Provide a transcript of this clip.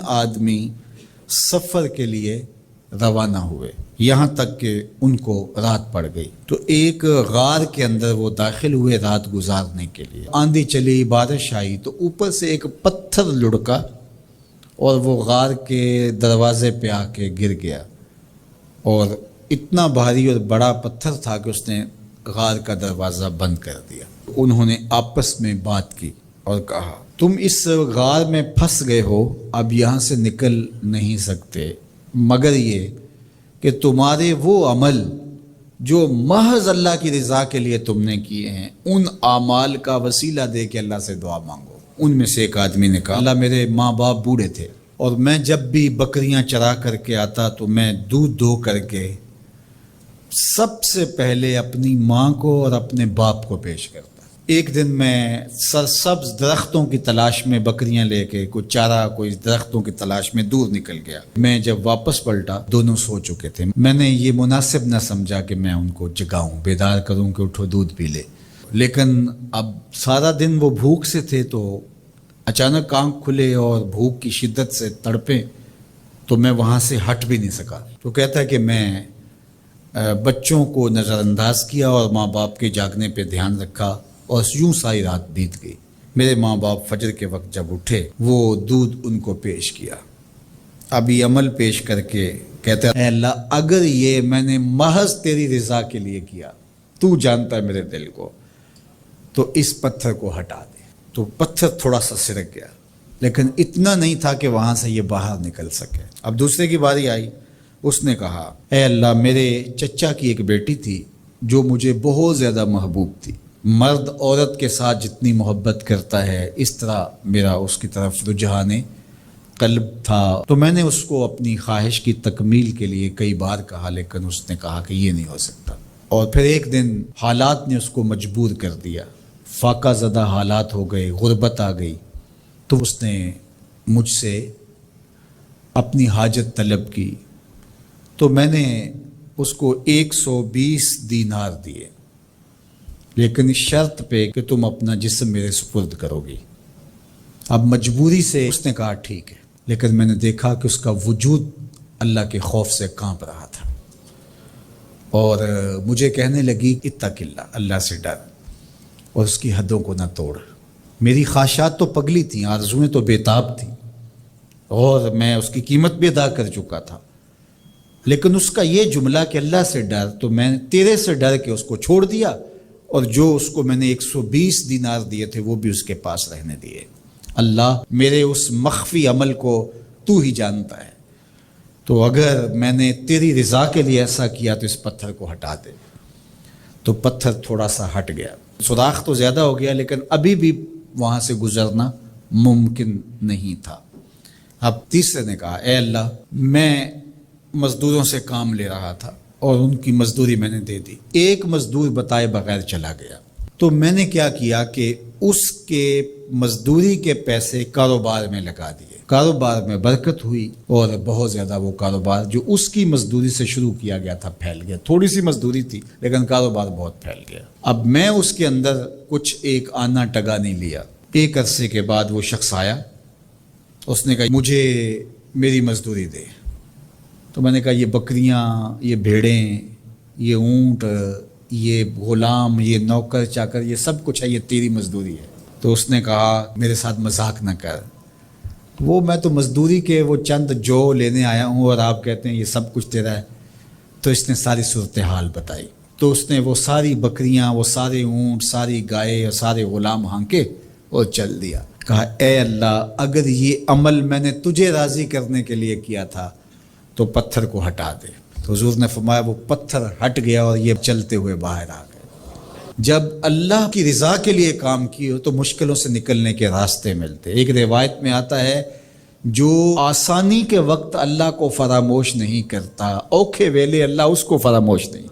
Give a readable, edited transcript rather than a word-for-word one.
آدمی سفر کے لیے روانہ ہوئے، یہاں تک کہ ان کو رات پڑ گئی۔ تو ایک غار کے اندر وہ داخل ہوئے رات گزارنے کے لیے۔ آندھی چلی، بارش آئی، تو اوپر سے ایک پتھر لڑکا اور وہ غار کے دروازے پہ آ کے گر گیا، اور اتنا بھاری اور بڑا پتھر تھا کہ اس نے غار کا دروازہ بند کر دیا۔ انہوں نے آپس میں بات کی اور کہا، تم اس غار میں پھنس گئے ہو، اب یہاں سے نکل نہیں سکتے مگر یہ کہ تمہارے وہ عمل جو محض اللہ کی رضا کے لیے تم نے کیے ہیں، ان اعمال کا وسیلہ دے کے اللہ سے دعا مانگو۔ ان میں سے ایک آدمی نے کہا، اللہ میرے ماں باپ بوڑھے تھے، اور میں جب بھی بکریاں چرا کر کے آتا تو میں دودھ دو کر کے سب سے پہلے اپنی ماں کو اور اپنے باپ کو پیش کرتا۔ ایک دن میں سرسبز درختوں کی تلاش میں بکریاں لے کے کوئی چارہ، کوئی درختوں کی تلاش میں دور نکل گیا۔ میں جب واپس پلٹا دونوں سو چکے تھے۔ میں نے یہ مناسب نہ سمجھا کہ میں ان کو جگاؤں، بیدار کروں کہ اٹھو دودھ پی لے، لیکن اب سارا دن وہ بھوک سے تھے، تو اچانک آنکھ کھلے اور بھوک کی شدت سے تڑپے، تو میں وہاں سے ہٹ بھی نہیں سکا۔ تو کہتا ہے کہ میں بچوں کو نظر انداز کیا اور ماں باپ کے جاگنے پہ دھیان رکھا، اور یوں ساری رات بیت گئی۔ میرے ماں باپ فجر کے وقت جب اٹھے، وہ دودھ ان کو پیش کیا۔ اب یہ عمل پیش کر کے کہتے ہیں، اے اللہ اگر یہ میں نے محض تیری رضا کے لیے کیا، تو جانتا ہے میرے دل کو، تو اس پتھر کو ہٹا دے۔ تو پتھر تھوڑا سا سرک گیا، لیکن اتنا نہیں تھا کہ وہاں سے یہ باہر نکل سکے۔ اب دوسرے کی باری آئی، اس نے کہا، اے اللہ میرے چچا کی ایک بیٹی تھی جو مجھے بہت زیادہ محبوب تھی، مرد عورت کے ساتھ جتنی محبت کرتا ہے اس طرح میرا اس کی طرف رجحان قلب تھا، تو میں نے اس کو اپنی خواہش کی تکمیل کے لیے کئی بار کہا، لیکن اس نے کہا کہ یہ نہیں ہو سکتا۔ اور پھر ایک دن حالات نے اس کو مجبور کر دیا، فاقہ زدہ حالات ہو گئے، غربت آ گئی، تو اس نے مجھ سے اپنی حاجت طلب کی، تو میں نے اس کو 120 دینار دیے، لیکن اس شرط پہ کہ تم اپنا جسم میرے سپرد کرو گی۔ اب مجبوری سے اس نے کہا ٹھیک ہے، لیکن میں نے دیکھا کہ اس کا وجود اللہ کے خوف سے کانپ رہا تھا، اور مجھے کہنے لگی اتق اللہ، اللہ سے ڈر اور اس کی حدوں کو نہ توڑ۔ میری خواہشات تو پگلی تھیں، آرزویں تو بےتاب تھیں، اور میں اس کی قیمت بھی ادا کر چکا تھا، لیکن اس کا یہ جملہ کہ اللہ سے ڈر، تو میں نے تیرے سے ڈر کے اس کو چھوڑ دیا، اور جو اس کو میں نے 120 دینار دیے تھے وہ بھی اس کے پاس رہنے دیے۔ اللہ میرے اس مخفی عمل کو تو ہی جانتا ہے، تو اگر میں نے تیری رضا کے لیے ایسا کیا تو اس پتھر کو ہٹا دے۔ تو پتھر تھوڑا سا ہٹ گیا، سوراخ تو زیادہ ہو گیا، لیکن ابھی بھی وہاں سے گزرنا ممکن نہیں تھا۔ اب تیسرے نے کہا، اے اللہ میں مزدوروں سے کام لے رہا تھا اور ان کی مزدوری میں نے دے دی، ایک مزدور بتائے بغیر چلا گیا، تو میں نے کیا کیا کہ اس کے مزدوری کے پیسے کاروبار میں لگا دیے، کاروبار میں برکت ہوئی، اور بہت زیادہ وہ کاروبار جو اس کی مزدوری سے شروع کیا گیا تھا پھیل گیا۔ تھوڑی سی مزدوری تھی لیکن کاروبار بہت پھیل گیا۔ اب میں اس کے اندر کچھ ایک آنا ٹگا نہیں لیا۔ ایک عرصے کے بعد وہ شخص آیا، اس نے کہا مجھے میری مزدوری دے۔ تو میں نے کہا یہ بکریاں، یہ بھیڑیں، یہ اونٹ، یہ غلام، یہ نوکر چاکر، یہ سب کچھ ہے، یہ تیری مزدوری ہے۔ تو اس نے کہا میرے ساتھ مذاق نہ کر، وہ میں تو مزدوری کے وہ چند جو لینے آیا ہوں، اور آپ کہتے ہیں یہ سب کچھ تیرا ہے۔ تو اس نے ساری صورتحال بتائی، تو اس نے وہ ساری بکریاں، وہ سارے اونٹ، ساری گائے اور سارے غلام ہانکے اور چل دیا۔ کہا اے اللہ اگر یہ عمل میں نے تجھے راضی کرنے کے لیے کیا تھا تو پتھر کو ہٹا دے۔ تو حضور نے فرمایا وہ پتھر ہٹ گیا اور یہ چلتے ہوئے باہر آ گئے۔ جب اللہ کی رضا کے لیے کام کیے تو مشکلوں سے نکلنے کے راستے ملتے۔ ایک روایت میں آتا ہے جو آسانی کے وقت اللہ کو فراموش نہیں کرتا، اوکھے ویلے اللہ اس کو فراموش نہیں